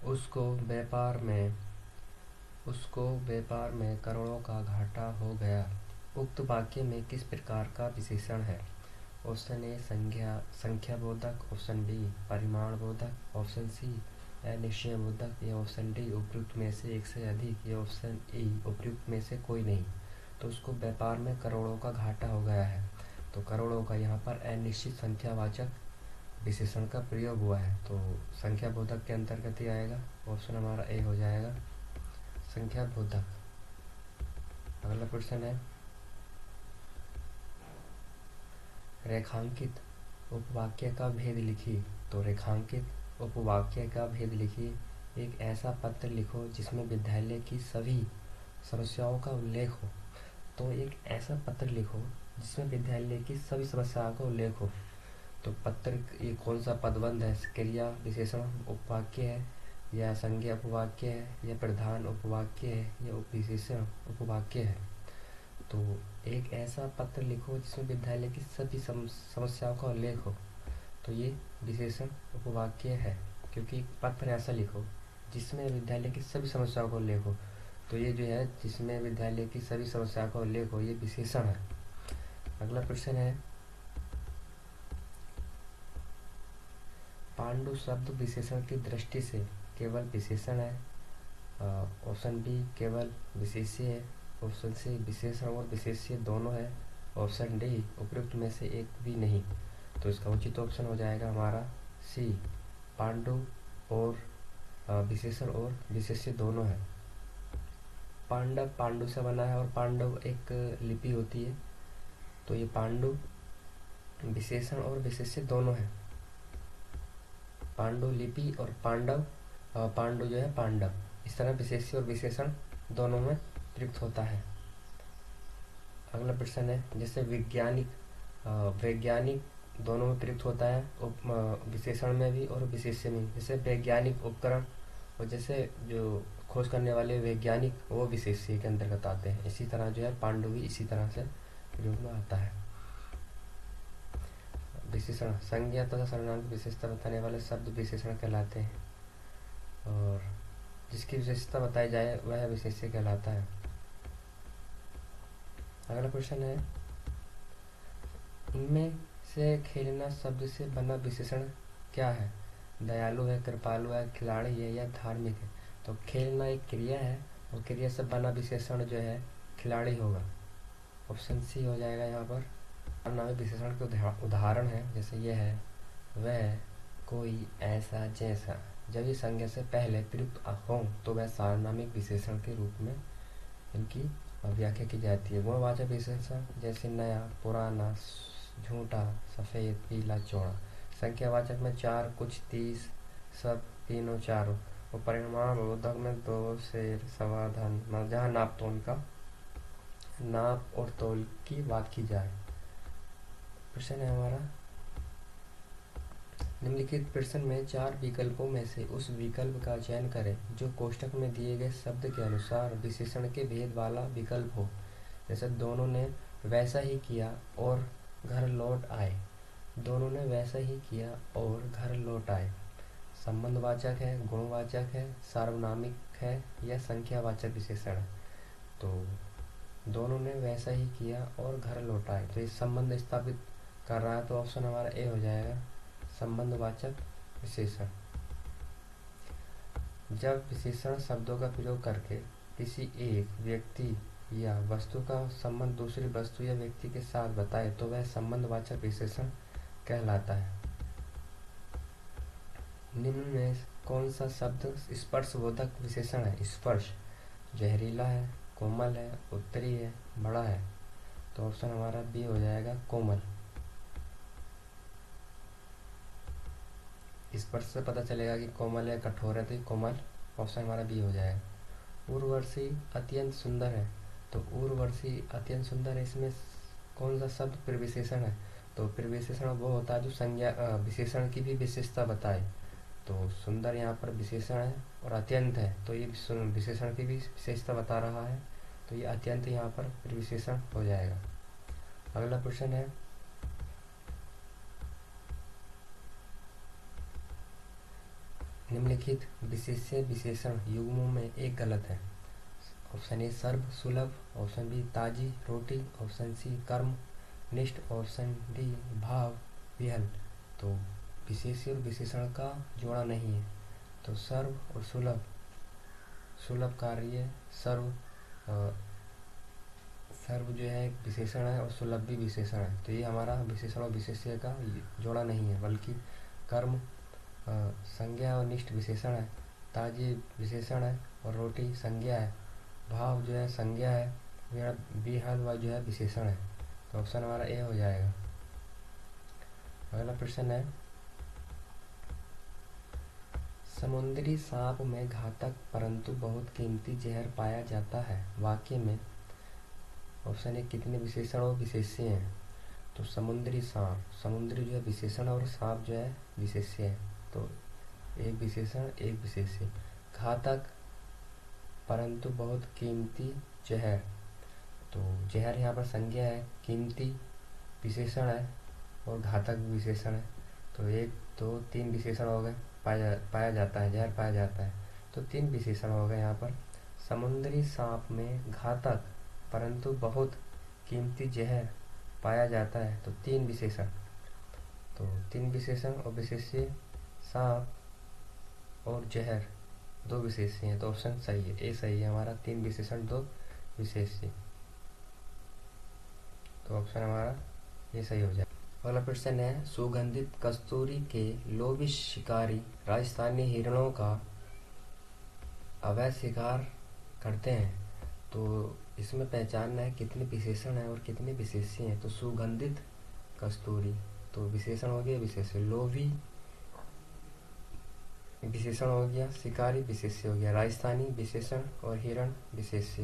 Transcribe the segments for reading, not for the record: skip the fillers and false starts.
उसको व्यापार में करोड़ों का घाटा हो गया। उक्त वाक्य में किस प्रकार का विशेषण है? ऑप्शन ए संख्या बोधक, ऑप्शन बी परिमाण बोधक, ऑप्शन सी अनिश्चय बोधक, या ऑप्शन डी उपयुक्त में से एक से अधिक, या ऑप्शन ई उपयुक्त में से कोई नहीं। तो उसको व्यापार में करोड़ों का घाटा हो गया है, तो करोड़ों का यहाँ पर अनिश्चित संख्यावाचक विशेषण का प्रयोग हुआ है, तो संख्या बोधक के अंतर्गत ही आएगा। ऑप्शन हमारा ए हो जाएगा संख्या बोधक। अगला प्रश्न है, रेखांकित उपवाक्य का भेद लिखिए। तो रेखांकित उपवाक्य का भेद लिखिए। एक ऐसा पत्र लिखो जिसमें विद्यालय की सभी समस्याओं का उल्लेख हो। तो एक ऐसा पत्र लिखो जिसमें विद्यालय की सभी समस्याओं का उल्लेख हो। तो पत्र ये कौन सा पदबंध है? क्रिया विशेषण उपवाक्य है, या संज्ञा उपवाक्य है, या प्रधान उपवाक्य है, या उपविशेषण उपवाक्य है? तो एक ऐसा पत्र लिखो जिसमें विद्यालय की सभी समस्याओं का उल्लेख हो, तो ये विशेषण उपवाक्य है, क्योंकि एक पत्र ऐसा लिखो जिसमें विद्यालय की सभी समस्याओं का उल्लेख हो, तो ये जो है जिसमें विद्यालय की सभी समस्याओं का उल्लेख हो, ये विशेषण है। अगला प्रश्न है, पांडु शब्द विशेषण की दृष्टि से केवल विशेषण है? ऑप्शन बी केवल विशेष्य है, ऑप्शन सी विशेषण और विशेष्य दोनों है, ऑप्शन डी उपयुक्त में से एक भी नहीं। तो इसका उचित ऑप्शन हो जाएगा हमारा सी, पांडु और विशेषण और विशेष्य दोनों है। पांडव पांडु से बना है और पांडव एक लिपि होती है, तो ये पांडु विशेषण और विशेष्य दोनों है। पांडु लिपि और पांडु जो है पांडव, इस तरह विशेष्य और विशेषण दोनों में प्रयुक्त होता है। अगला प्रश्न है, जैसे वैज्ञानिक दोनों में प्रयुक्त होता है, विशेषण में भी और विशेष्य में। जैसे वैज्ञानिक उपकरण और जैसे जो खोज करने वाले वैज्ञानिक, वो विशेष्य के अंतर्गत आते हैं। इसी तरह जो है पांडु भी इसी तरह से प्रयोग में आता है। विशेषण संज्ञा तथा सर्वनाम की विशेषता बताने वाले शब्द विशेषण कहलाते हैं, और जिसकी विशेषता बताई जाए वह विशेष्य कहलाता है। अगला प्रश्न है, इनमें से खेलना शब्द से बना विशेषण क्या है? दयालु है, कृपालु है, खिलाड़ी है, या धार्मिक है? तो खेलना एक क्रिया है, और क्रिया से बना विशेषण जो है खिलाड़ी होगा। ऑप्शन सी हो जाएगा यहाँ पर। नामी विशेषण के उदाहरण है, जैसे ये है वह, कोई, ऐसा, जैसा। जब ये संज्ञा से पहले प्रयुक्त हो तो वह सार्वनामिक विशेषण के रूप में इनकी व्याख्या की जाती है। गुणवाचक विशेषण जैसे नया, पुराना, झूठा, सफ़ेद, पीला, चौड़ा। संख्यावाचक में चार, कुछ, 30, सब, तीनों, चारों। और परिमाण बोधक में दो, शेर, सवा, धन। जहाँ नाप तोल का नाप और तोल की बात की जाए। प्रश्न है हमारा, निम्नलिखित प्रश्न में चार विकल्पों में से उस विकल्प का चयन करें जो कोष्ठक में दिए गए शब्द के अनुसार विशेषण के भेद वाला विकल्प हो। जैसे दोनों ने वैसा ही किया और घर लौट आए। दोनों ने वैसा ही किया और घर लौट आए। संबंधवाचक है, गुणवाचक है, सार्वनामिक है, या संख्यावाचक विशेषण है? तो दोनों ने वैसा ही किया और घर लौट आए, तो ये संबंध स्थापित कर रहा है, तो ऑप्शन हमारा ए हो जाएगा संबंधवाचक विशेषण। जब विशेषण शब्दों का प्रयोग करके किसी एक व्यक्ति या वस्तु का संबंध दूसरी वस्तु या व्यक्ति के साथ बताए तो वह संबंधवाचक विशेषण कहलाता है। निम्न में कौन सा शब्द स्पर्शबोधक विशेषण है? स्पर्श जहरीला है, कोमल है, उत्तरी है, बड़ा है। तो ऑप्शन हमारा बी हो जाएगा कोमल। स्पर्श से पता चलेगा कि कोमल है, कठोर है, तो कोमल ऑप्शन हमारा बी हो जाएगा। उर्वशी अत्यंत सुंदर है, तो उर्वशी अत्यंत सुंदर है, इसमें कौन सा शब्द प्रविशेषण है? तो प्रविशेषण वो होता है जो संज्ञा विशेषण की भी विशेषता बताए। तो सुंदर यहाँ पर विशेषण है और अत्यंत है, तो ये विशेषण की भी विशेषता बता रहा है, तो ये अत्यंत यहाँ पर प्रविशेषण हो जाएगा। अगला प्रश्न है, निम्नलिखित विशेष्य विशेषण युग्मों में एक गलत है। ऑप्शन ए सर्व सुलभ, ऑप्शन बी ताजी रोटी, ऑप्शन सी कर्म निष्ठ, ऑप्शन डी भाव विहल। तो विशेष्य और विशेषण का जोड़ा नहीं है। तो सर्व और सुलभ, सुलभ कार्य सर्व सर्व जो है एक विशेषण है और सुलभ भी विशेषण है। तो ये हमारा विशेषण और विशेष्य का जोड़ा नहीं है, बल्कि कर्म संज्ञा और निष्ठ विशेषण है, ताजी विशेषण है और रोटी संज्ञा है, भाव जो है संज्ञा है, विहल व जो है विशेषण है। तो ऑप्शन हमारा ए हो जाएगा। अगला प्रश्न है, समुद्री सांप में घातक परंतु बहुत कीमती जहर पाया जाता है। वाक्य में ऑप्शन ए कितने विशेषण और विशेष्य हैं। तो समुद्री सांप, समुद्री जो है विशेषण और सांप जो है विशेष्य है। तो एक विशेषण एक विशेष्य। घातक परंतु बहुत कीमती जहर, तो जहर यहाँ पर संज्ञा है, कीमती विशेषण है और घातक विशेषण है। तो एक दो तीन विशेषण हो गए, पाया जाता है, जहर पाया जाता है। तो तीन विशेषण हो गए यहाँ पर। समुद्री सांप में घातक परंतु बहुत कीमती जहर पाया जाता है, तो तीन विशेषण। तो तीन विशेषण और विशेष्य, सांप और जहर दो विशेष्य हैं। तो ऑप्शन सही है, ए सही है हमारा, तीन विशेषण दो विशेष्य। तो ऑप्शन हमारा ये सही हो जाए। अगला प्रश्न है, सुगंधित कस्तूरी के लोभी शिकारी राजस्थानी हिरणों का अवैध शिकार करते हैं। तो इसमें पहचानना है कितने विशेषण हैं और कितने विशेष्य हैं। तो सुगंधित कस्तूरी, तो विशेषण हो गया विशेष्य, लोभी विशेषण हो गया, शिकारी विशेष्य हो गया, राजस्थानी विशेषण और हिरण विशेष्य,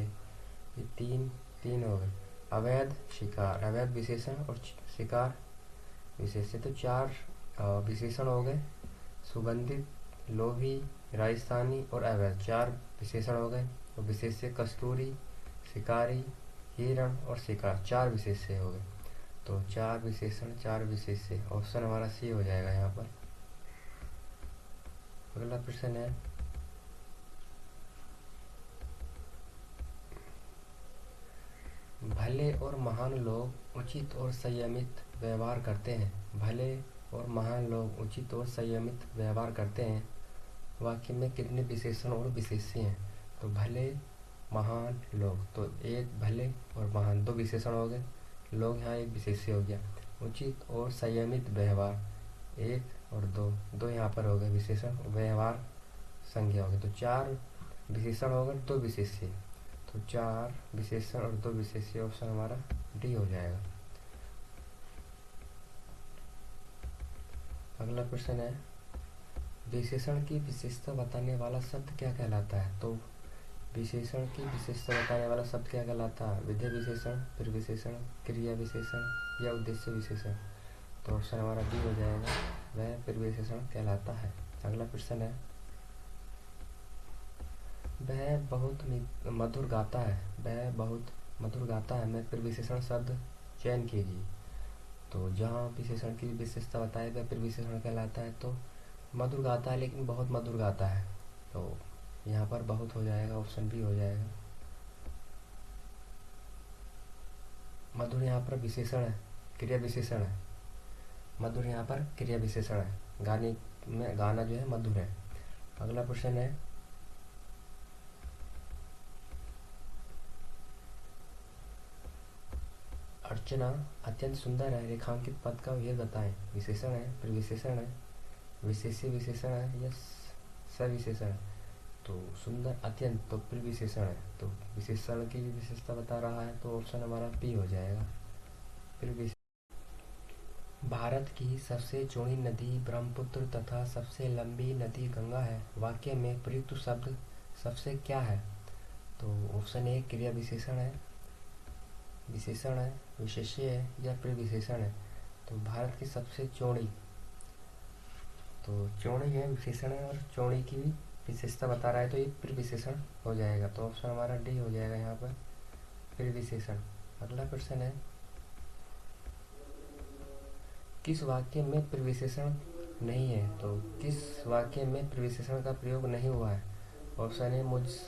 ये तीन तीन हो गए। अवैध शिकार, अवैध विशेषण और शिकार विशेष्य, तो चार विशेषण हो गए। सुगंधित, लोभी, राजस्थानी और अवैध, चार विशेषण हो गए। और विशेष्य कस्तूरी, शिकारी, हिरण और शिकार, चार विशेष्य हो गए। तो चार विशेषण चार विशेष्य, ऑप्शन हमारा सी हो जाएगा यहाँ पर। अगला प्रश्न है, भले और महान लोग उचित और संयमित व्यवहार करते हैं। भले और महान लोग उचित और संयमित व्यवहार करते हैं। वाक्य में कितने विशेषण और विशेष्य हैं। तो भले महान लोग, तो एक भले और महान दो विशेषण हो गए, लोग यहाँ एक विशेष्य हो गया। उचित और संयमित व्यवहार एक और दो, दो यहाँ पर हो गए विशेषण, व्यवहार संज्ञा हो गई। तो चार विशेषण हो गए, दो विशेष्य। तो चार विशेषण और दो विशेष्य, ऑप्शन हमारा डी हो जाएगा। अगला प्रश्न है, विशेषण की विशेषता बताने वाला शब्द क्या कहलाता है। तो विशेषण की विशेषता बताने वाला शब्द क्या कहलाता है। विधेय विशेषण, फिर विशेषण, क्रिया विशेषण या उद्देश्य विशेषण। तो ऑप्शन हमारा डी हो जाएगा, वह फिर विशेषण कहलाता है। अगला प्रश्न है, वह बहुत मधुर गाता है। वह बहुत मधुर गाता है में फिर विशेषण शब्द चयन कीजिए। तो जहाँ विशेषण की विशेषता बताए वह फिर विशेषण कहलाता है। तो मधुर गाता है लेकिन बहुत मधुर गाता है, तो यहाँ पर बहुत हो जाएगा, ऑप्शन बी हो जाएगा। मधुर यहाँ पर विशेषण है, क्रिया विशेषण है। मधुर यहाँ पर क्रिया विशेषण है, गाने में गाना जो है मधुर है। अगला प्रश्न है, अर्चना अत्यंत सुंदर है, रेखांकित पद का भेद बताएं। विशेषण है, फिर विशेषण है, विशेष्य विशेषण है या सविशेषण है। तो सुंदर अत्यंत, तो फिर विशेषण है, तो विशेषण की विशेषता बता रहा है। तो ऑप्शन हमारा पी हो जाएगा। फिर भारत की सबसे चौड़ी नदी ब्रह्मपुत्र तथा सबसे लंबी नदी गंगा है। वाक्य में प्रयुक्त शब्द सबसे क्या है। तो ऑप्शन ए क्रिया विशेषण है, विशेषण है, विशेष्य है या फिर विशेषण है। तो भारत की सबसे चौड़ी, तो चौड़ी है विशेषण है और चौड़ी की भी विशेषता बता रहा है, तो ये फिर विशेषण हो जाएगा। तो ऑप्शन हमारा डी हो जाएगा यहाँ पर, फिर विशेषण। अगला प्रश्न है, किस वाक्य में फिर विशेषण नहीं है, तो किस वाक्य में प्रविशेषण का प्रयोग नहीं हुआ है? ऑप्शन ए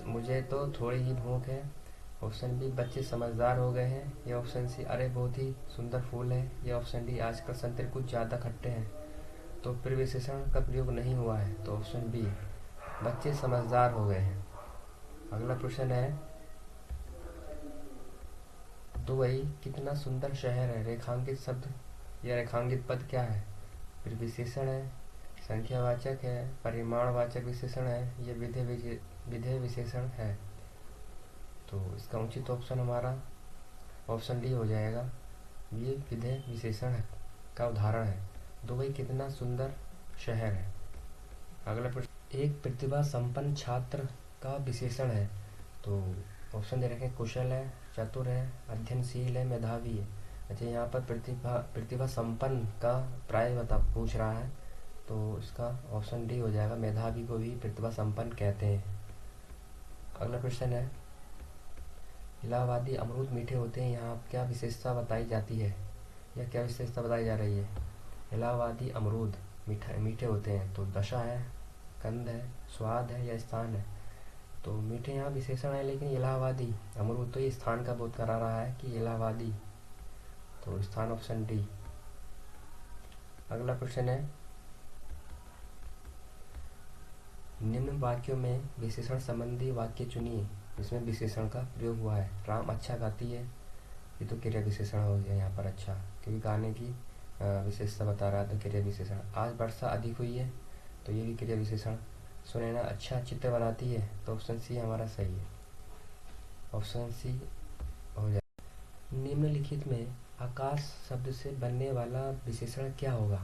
मुझे तो थोड़ी ही भूख है। ऑप्शन बी बच्चे समझदार हो गए हैं। या ऑप्शन सी अरे बहुत ही सुंदर फूल है। या ऑप्शन डी आजकल संतरे कुछ ज़्यादा खट्टे हैं। तो प्रविशेषण का प्रयोग नहीं हुआ है, तो ऑप्शन बी बच्चे समझदार हो गए हैं। अगला प्रश्न है, दुबई कितना सुंदर शहर है। रेखांकित शब्द या रेखांकित पद क्या है? प्रविशेषण है, संख्यावाचक है, परिमाणवाचक विशेषण है, ये विधेय विशेषण है। तो इसका उचित ऑप्शन हमारा ऑप्शन डी हो जाएगा। ये विधेय विशेषण का उदाहरण है। दुबई कितना सुंदर शहर है। अगला प्रश्न, एक प्रतिभा संपन्न छात्र का विशेषण है। तो ऑप्शन दे रखे कुशल है, चतुर है, अध्ययनशील है, मेधावी है। अच्छा, यहाँ पर प्रतिभा संपन्न का प्राय पूछ रहा है, तो इसका ऑप्शन डी हो जाएगा। मेधावी को भी प्रतिभा संपन्न कहते हैं। अगला प्रश्न है, इलाहाबादी अमरूद मीठे होते हैं, यहाँ क्या विशेषता बताई जाती है या क्या विशेषता बताई जा रही है? इलाहाबादी अमरूद मीठे होते हैं, तो दशा है, कंद है, स्वाद है या स्थान है? तो मीठे यहाँ विशेषण है, लेकिन इलाहाबादी अमरूद तो ये स्थान का बोध करा रहा है कि इलाहाबादी, तो स्थान ऑप्शन डी। अगला प्रश्न है, निम्न वाक्यों में विशेषण संबंधी वाक्य चुनिए जिसमें विशेषण का प्रयोग हुआ है। राम अच्छा गाती है, ये तो क्रिया विशेषण हो गया यहाँ पर अच्छा, क्योंकि गाने की विशेषता बता रहा है, तो क्रिया विशेषण। आज वर्षा अधिक हुई है, तो ये भी क्रिया विशेषण। सुनैना अच्छा चित्र बनाती है, तो ऑप्शन सी हमारा सही है, ऑप्शन सी हो जाए। निम्नलिखित में आकाश शब्द से बनने वाला विशेषण क्या होगा?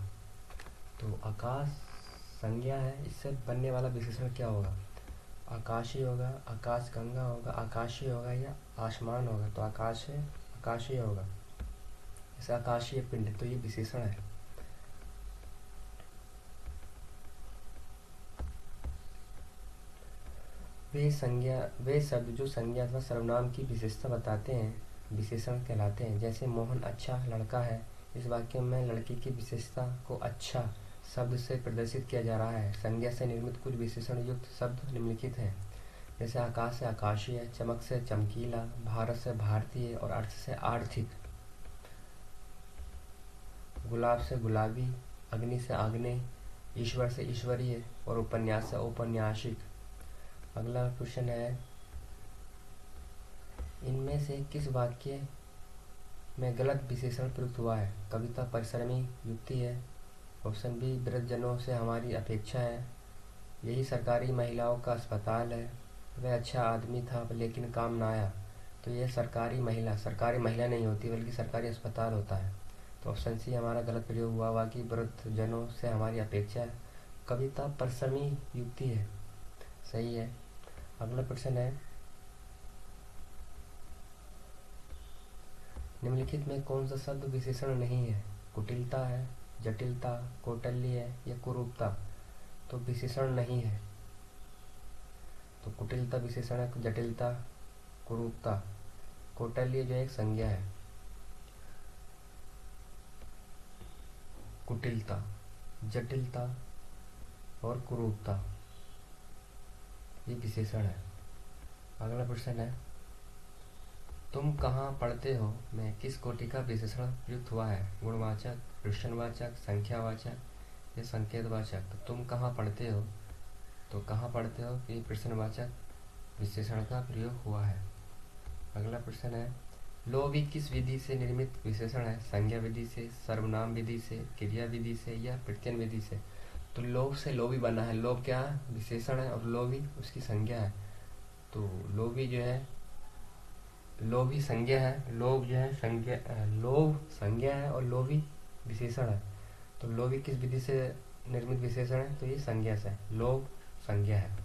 तो आकाश संज्ञा है, इससे बनने वाला विशेषण क्या होगा? आकाशीय होगा, आकाश गंगा होगा, आकाशीय होगा या आसमान होगा? तो आकाश है, आकाशीय होगा, इसे आकाशीय पिंड, तो ये विशेषण है। वे शब्द जो संज्ञा अथवा सर्वनाम की विशेषता बताते हैं विशेषण कहलाते हैं। जैसे मोहन अच्छा लड़का है, इस वाक्य में लड़की की विशेषता को अच्छा शब्द से प्रदर्शित किया जा रहा है। संज्ञा से निर्मित कुछ विशेषण युक्त शब्द निम्नलिखित हैं। जैसे आकाश से आकाशीय, चमक से चमकीला, भारत से भारतीय और अर्थ से आर्थिक। गुलाब से गुलाबी, अग्नि से आग्नेय, ईश्वर से ईश्वरीय और उपन्यास से औपन्यासिक। अगला क्वेश्चन है, इनमें से किस वाक्य में गलत विशेषण प्रयुक्त हुआ है? कविता परिश्रमी युक्ति है। ऑप्शन बी वृद्धजनों से हमारी अपेक्षा है। यही सरकारी महिलाओं का अस्पताल है। वह अच्छा आदमी था लेकिन काम ना आया। तो यह सरकारी महिला नहीं होती बल्कि सरकारी अस्पताल होता है। तो ऑप्शन सी हमारा गलत प्रयोग हुआ कि वृद्धजनों से हमारी अपेक्षा है। कविता परिश्रमी युक्ति है, सही है। अगला प्रश्न है, निम्नलिखित में कौन सा शब्द विशेषण नहीं है? कुटिलता है, जटिलता, कौटिल्य है या कुरूपता? तो विशेषण नहीं है, तो कुटिलता विशेषण है, जटिलता कुरूपता। कौटिल्य जो एक संज्ञा है, कुटिलता, जटिलता और कुरूपता ये विशेषण है। अगला प्रश्न है, तुम कहाँ पढ़ते हो में किस कोटि का विशेषण प्रयुक्त हुआ है? गुणवाचक, प्रश्नवाचक, संख्यावाचक या संकेतवाचक? तो तुम कहाँ पढ़ते हो, तो कहाँ पढ़ते हो ये प्रश्नवाचक विशेषण का प्रयोग हुआ है। अगला प्रश्न है, लोभी किस विधि से निर्मित विशेषण है? संज्ञा विधि से, सर्वनाम विधि से, क्रिया विधि से या प्रत्यय विधि से? तो लोभ से लोभी बना है। लोभ क्या विशेषण है और लोभी उसकी संज्ञा है। तो लोभी जो है, लोभी संज्ञा है, लोभ जो है संज्ञा, लोभ संज्ञा है और लोभी विशेषण है। तो लोभी किस विधि से निर्मित विशेषण है? तो ये संज्ञा से है, लोभ संज्ञा है।